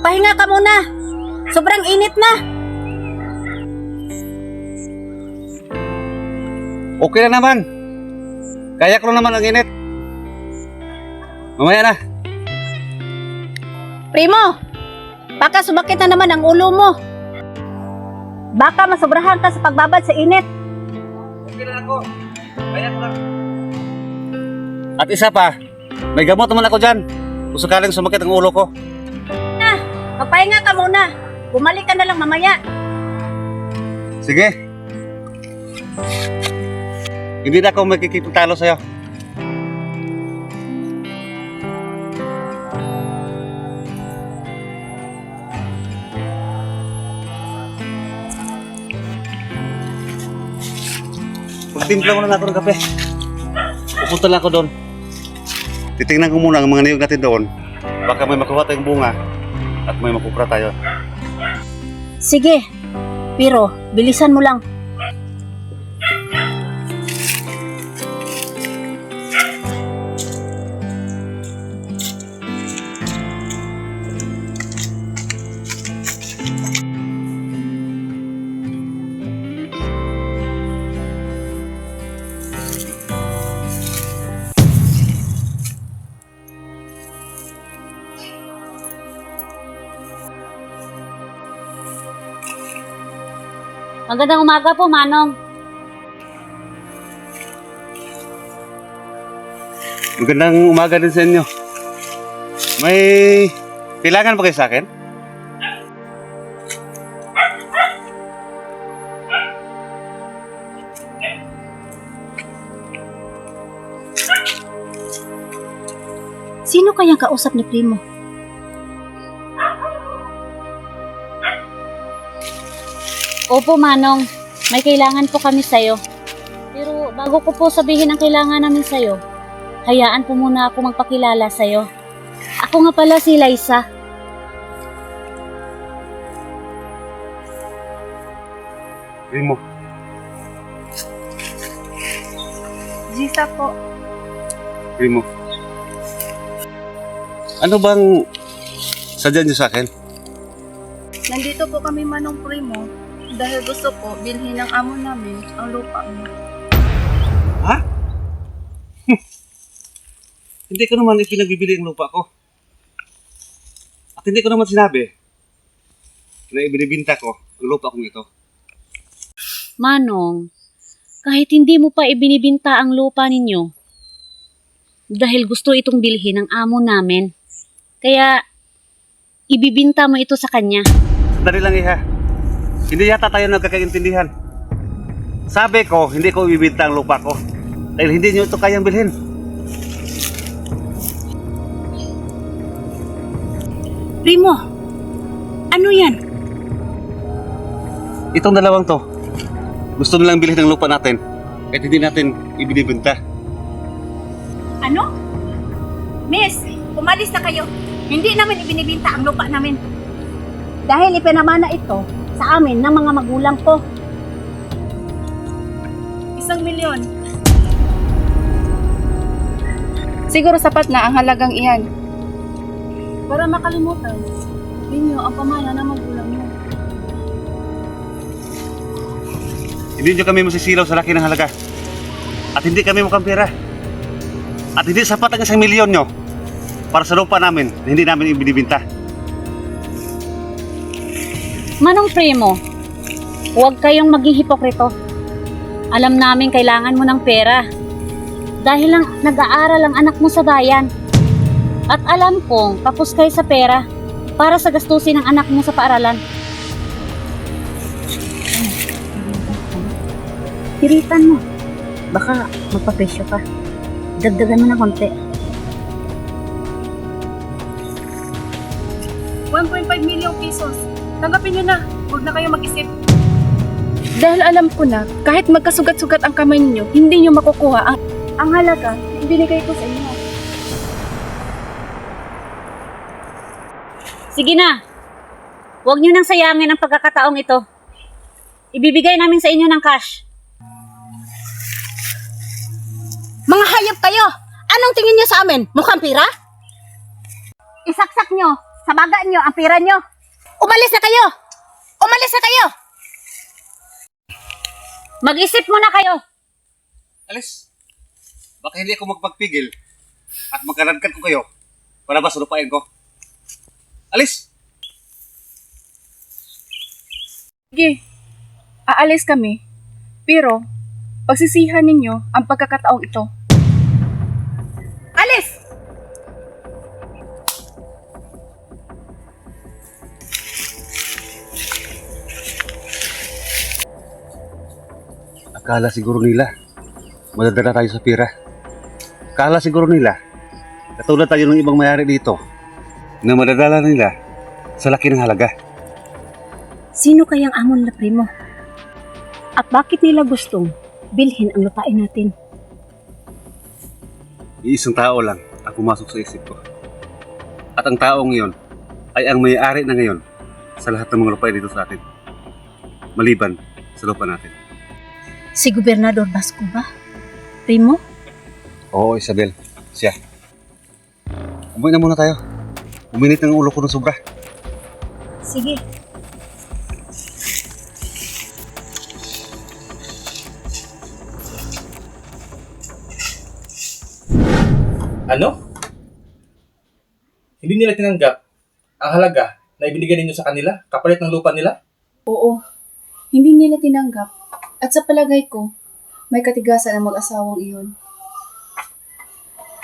magpahinga ka muna. Sobrang init na. Okay na naman. Kaya ko naman ang init. Mamaya na. Primo, baka sumakit na naman ang ulo mo. Baka masobrahan ka sa pagbabad sa init. Okay na ako. Kaya ko lang. At isa pa, may gamot naman ako dyan. Kung sakaling sumakit ang ulo ko. Na, magpahinga ka muna. Bumalik ka na lang mamaya. Sige. Hindi na ako magkikipagtalo sa'yo. Magtimpla muna na ako ng kape. Pupunta lang ako doon. Titingnan ko muna ang mga niyog natin doon. Baka may makuha tayong bunga at may makupra tayo. Sige, pero bilisan mo lang. Magandang umaga po, Manong. Magandang umaga din sa inyo. May kailangan ba kayo sa akin? Sino kayang kausap ni Primo? Opo, Manong. May kailangan po kami sa'yo. Pero bago ko po sabihin ang kailangan namin sa'yo, hayaan po muna ako magpakilala sa'yo. Ako nga pala si Liza. Primo. Gisa po. Primo. Ano bang sadya niyo sa akin? Nandito po kami, Manong Primo, dahil gusto po bilhin ng amo namin ang lupa mo. Ha? Hindi ko naman ipinagbibili ang lupa ko. At hindi ko naman sinabi na ibinibinta ko ang lupa kong ito. Manong, kahit hindi mo pa ibinibinta ang lupa ninyo, dahil gusto itong bilhin ng amo namin, kaya ibibinta mo ito sa kanya. Sandali lang, Iha. Hindi yata tayo nagkakaintindihan. Sabi ko, hindi ko ibibinta ang lupa ko dahil hindi nyo ito kayang bilhin. Primo, ano yan? Itong dalawang to, gusto nilang bilhin ang lupa natin kahit hindi natin ibinibinta. Ano? Miss, umalis na kayo. Hindi namin ibinibinta ang lupa namin. Dahil ipinamana ito sa amin ng mga magulang ko. 1 milyon. Siguro sapat na ang halagang iyan. Para makalimutan ninyo ang pamana ng magulang mo. Hindi nyo kami masisilaw sa laki ng halaga. At hindi kami mukhang pera. At hindi sapat ang 1 milyon nyo para sa lupa namin na hindi namin ibinibinta. Manong Primo, huwag kayong maging hipokrito. Alam namin kailangan mo ng pera. Dahil lang nag-aaral ang anak mo sa bayan. At alam kong tapos kayo sa pera para sa gastusin ng anak mo sa paaralan. Tiritan mo. Baka magpapresyo ka. Dagdagan mo na konti. 1.5 milyong pesos. Tanggapin nyo na. Huwag na kayo mag-isip. Dahil alam ko na, kahit magkasugat-sugat ang kamay ninyo, hindi nyo makukuha ang halaga na ibinigay ko sa inyo. Sige na, huwag nyo nang sayangin ang pagkakataong ito. Ibibigay namin sa inyo ng cash. Mga hayop kayo! Anong tingin niyo sa amin? Mukhang pira? Isaksak niyo sa baga nyo, ang pira nyo. Umalis na kayo! Umalis na kayo! Mag-isip muna kayo. Alis. Baka hindi ako magpagpigil at magkaragkan ko kayo para ba lupain ko. Alis! Sige, aalis kami. Pero, pagsisihan ninyo ang pagkakataong ito. Alis! Akala siguro nila madadala tayo sa pira. Akala siguro nila katulad tayo ng ibang mayari dito na madadala nila sa laki ng halaga. Sino kayang amon na primo? At bakit nila gustong bilhin ang lupain natin? Iisang tao lang ang pumasok sa isip ko. At ang taong iyon ay ang may-ari na ngayon sa lahat ng mga lupain dito sa atin. Maliban sa lupa natin. Si Gobernador Basco ba? Primo? Oo, Isabel. Siya. Umuwi na muna tayo. Uminit ng ulo ko ng sobra. Sige. Ano? Hindi nila tinanggap ang halaga na ibinigay ninyo sa kanila kapalit ng lupa nila? Oo, hindi nila tinanggap. At sa palagay ko, may katigasan ang mag-asawang iyon.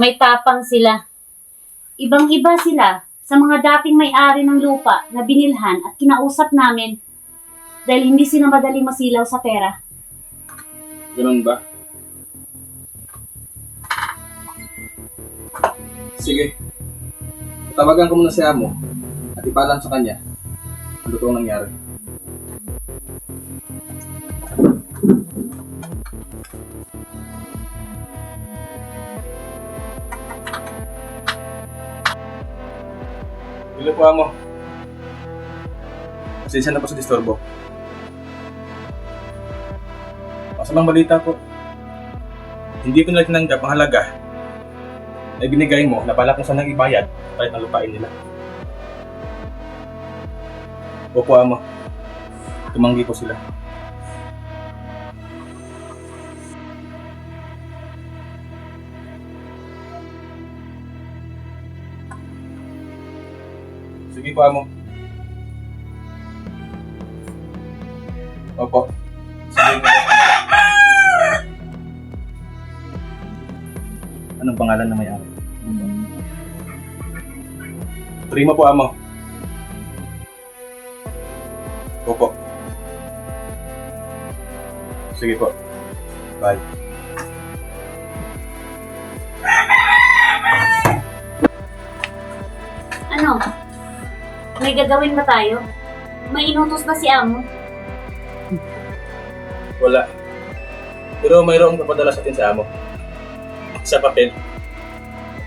May tapang sila. Ibang-iba sila sa mga dating may-ari ng lupa na binilhan at kinausap namin dahil hindi sila madaling masilaw sa pera. Ganun ba? Sige. Tawagan ko muna si Amo at ipaalam sa kanya ang totoong nangyari. Hello po, Amo. Pasensya na po sa disturbo. Masamang balita po. Hindi ko nila tinanggap ang halaga na ibinigay mo na balak kung saan nang ibayad kahit ang lupain nila. Opo, Amo. Tumanggi po sila. Sige po, Amo. Opo. Sige mo. Anong pangalan na may-ari? Primo po, Amo. Opo. Sige po. Bye. Ano? May gagawin ba tayo? May inutos ba si Amo? Wala. Pero mayroong papadala sa atin sa Amo. Sa papel.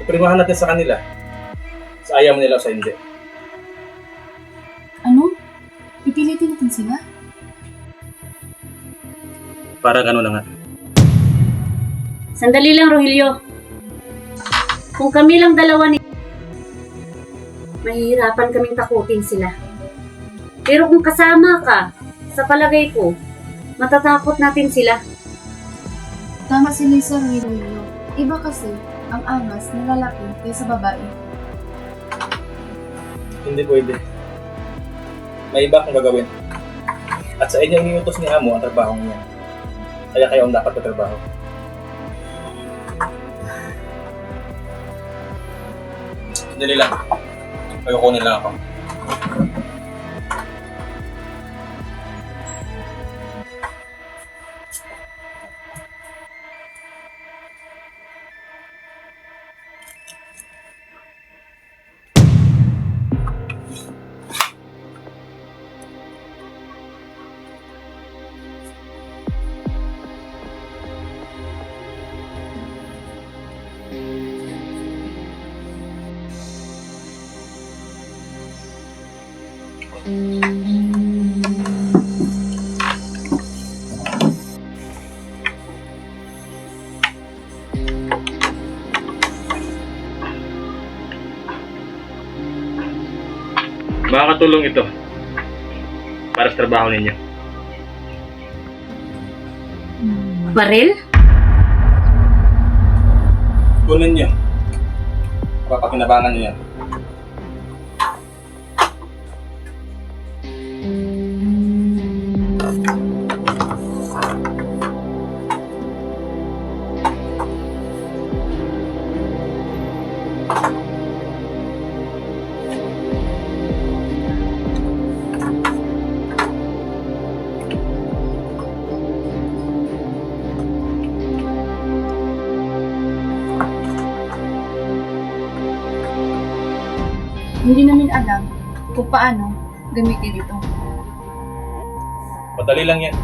Iprimahan natin sa kanila. Sa ayaw nila o sa hindi. Ano? Pipilitin natin sila? Parang ano na nga. Sandali lang, Rogelio. Kung kami lang dalawa ni... mahihirapan kaming takutin sila. Pero kung kasama ka, sa palagay ko, matatakot natin sila. Tama si Lisa Ruido. Iba kasi ang angas ng lalaki kaysa babae. Hindi pwede. May iba akong gagawin. At sa inyo iniutos ni Amo ang trabaho niya. Kaya kayo ang dapat katrabaho. Sandali lang. Kukunin lang ako. Makakatulong ito para sa trabaho ninyo. Baril? Kunin nyo. Papakinabangan nyo yan. Hindi namin alam kung paano gamitin ito. Madali lang yan.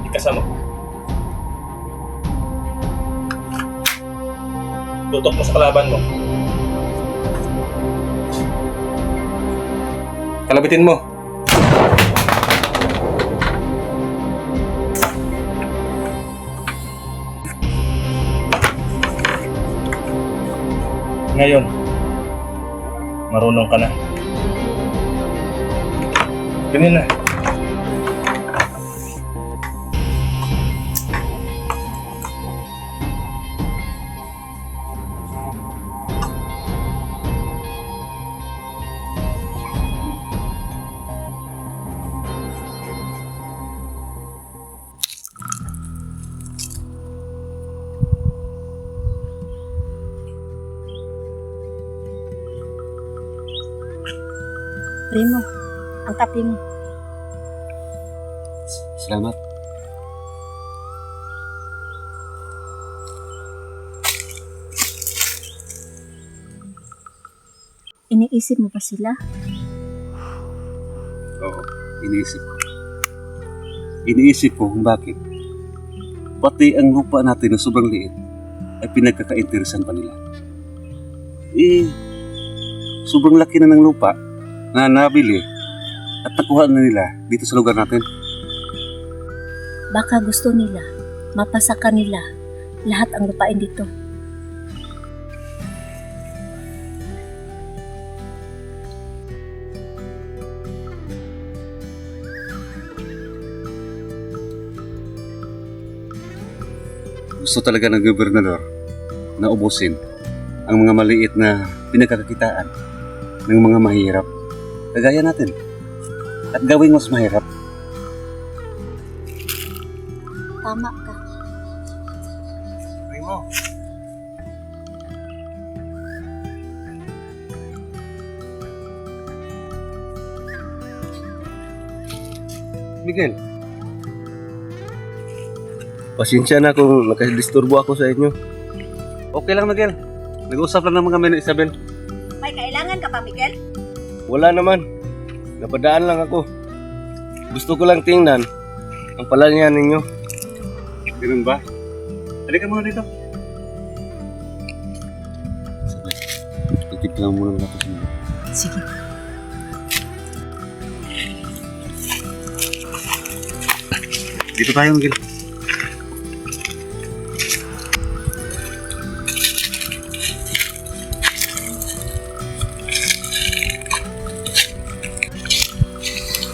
Ikasama. Tutok mo sa kalaban mo. Kalabitin mo. Ngayon, marunong ka na. Ganyan na. Primo, ang kape mo. Salamat. Iniisip mo pa sila? Oo, iniisip ko. Iniisip ko kung bakit. Pati ang lupa natin na sobrang liit ay pinagkakainteresan pa nila. Sobrang laki na ng lupa na nabili at nakuha na nila dito sa lugar natin. Baka gusto nila, mapasakan nila lahat ang lupain dito. Gusto talaga ng gobernador na ubusin ang mga maliit na pinagkakakitaan ng mga mahirap kagaya natin at gawing mas mahirap. Tama ka. Primo. Miguel, Pasensya na kung nakadisturbo ako sa inyo. okay lang Miguel. Nag-uusap lang naman kami ni Isabel. May kailangan ka pa, Miguel? Wala naman. Napadaan lang ako. Gusto ko lang tingnan ang palanya ninyo. Ganun ba? Halika muna dito. Isabel, itimpla mo muna natin sa mga. Sige. Dito tayo Miguel.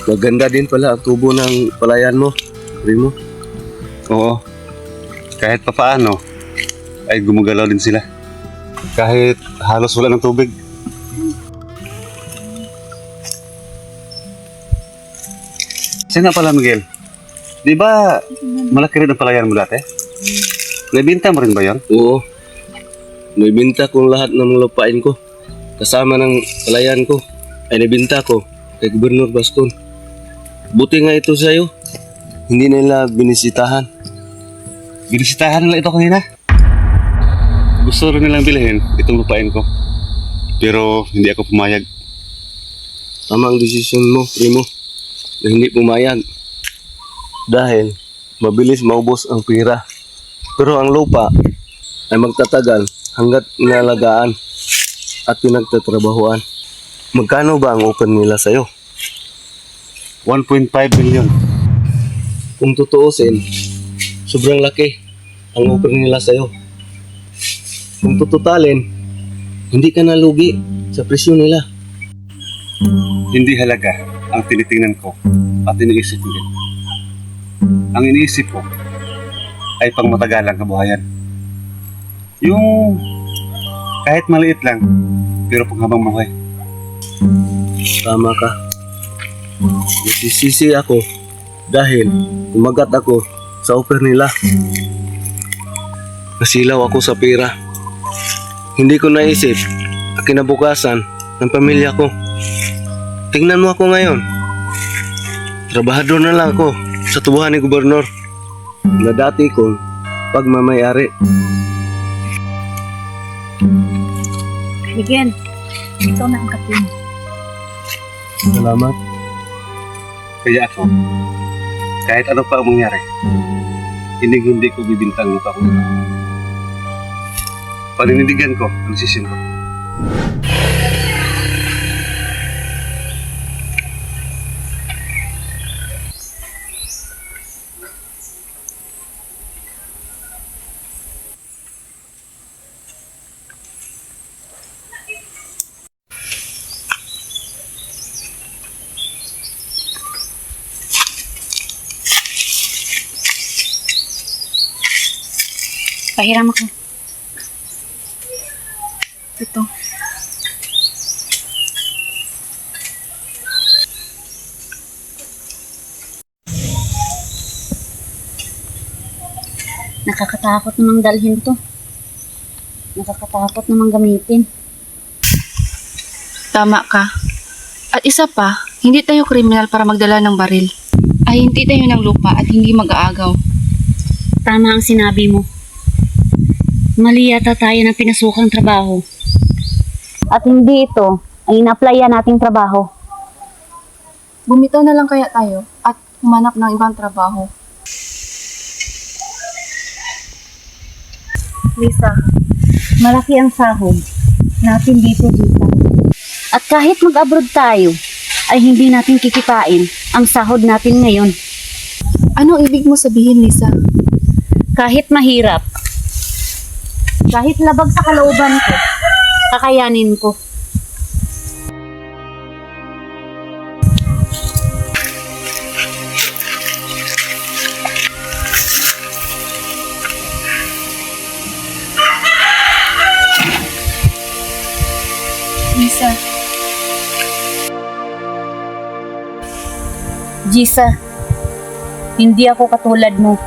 Maganda din pala ang tubo ng palayan mo, Primo. Oo. Kahit papaano ay gumagalaw din sila. Kahit halos wala ng tubig. Siya nga pala Miguel. Di ba malaki rin ang palayan mo dati? Nabinta mo rin ba yan? Oo. Naibinta kong lahat ng lupain ko. Kasama ng palayan ko ay nabinta ko kay Gobernador Bascon. Buti nga ito sa'yo. Hindi nila binisitahan. Binisitahan nila ito kanina. Gusto rin nilang bilhin itong lupain ko. Pero hindi ako pumayag. Tama ang desisyon mo, Primo, na hindi pumayag. Dahil mabilis maubos ang pira. Pero ang lupa ay magtatagal hanggat inalagaan at pinagtatrabahuan. Magkano ba ang open nila sa'yo? 1.5 million. Kung tutuusin, sobrang laki ang offer nila sa'yo. Kung tututalin, hindi ka nalugi sa presyo nila. Hindi halaga ang tinitingnan ko at iniisip ko din. Ang iniisip ko ay pang matagalang kabuhayan. Yung kahit maliit lang, pero panghabang buhay. Tama ka. Nasisisi ako dahil umagat ako sa offer nila. Nasilaw ako sa pera. Hindi ko naisip ang kinabukasan ng pamilya ko. Tingnan mo ako ngayon. Trabahador na lang ako sa tubuhan ni Gobernador na dati kong pagmamayari. Miguel, ikaw na ang kapin. Salamat. Kaya ako, kahit ano pa ang mangyari, hindi ko bibintang lupa ko. Paninindigan ko ang desisyon ko. Pahiram ako. Ito. Nakakatakot namang dalhin to. Nakakatakot namang gamitin. Tama ka. At isa pa, hindi tayo kriminal para magdala ng baril. Ay hindi tayo ng lupa at hindi mag-aagaw. Tama ang sinabi mo. Mali yata tayo ng pinasukang trabaho. At hindi ito ay ina-applyan nating trabaho. Bumitaw na lang kaya tayo at humanap ng ibang trabaho. Lisa, malaki ang sahod natin dito, Lisa. At kahit mag-abroad tayo, ay hindi natin kikitain ang sahod natin ngayon. Anong ibig mo sabihin, Lisa? Kahit mahirap, kahit labag sa kalooban ko, kakayanin ko. Lisa, Gisa, hindi ako katulad mo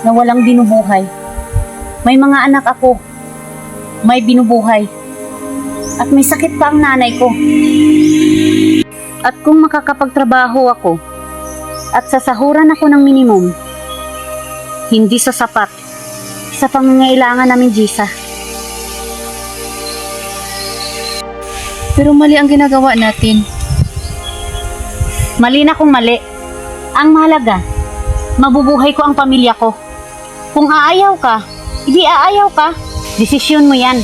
na walang binubuhay. May mga anak ako, may binubuhay. At may sakit pa ang nanay ko. At kung makakapagtrabaho ako at sasahuran ako ng minimum, hindi sasapat sa pangangailangan namin, Gisa. pero mali ang ginagawa natin. Mali na kung mali. Ang mahalaga, mabubuhay ko ang pamilya ko. Kung aayaw ka, hindi aayaw ka. Desisyon mo yan.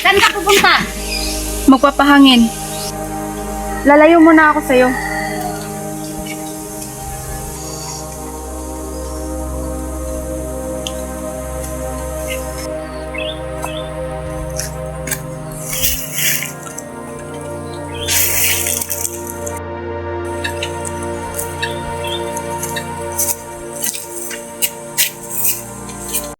Saan ka pupunta? Magpapahangin. Lalayo muna ako sa'yo.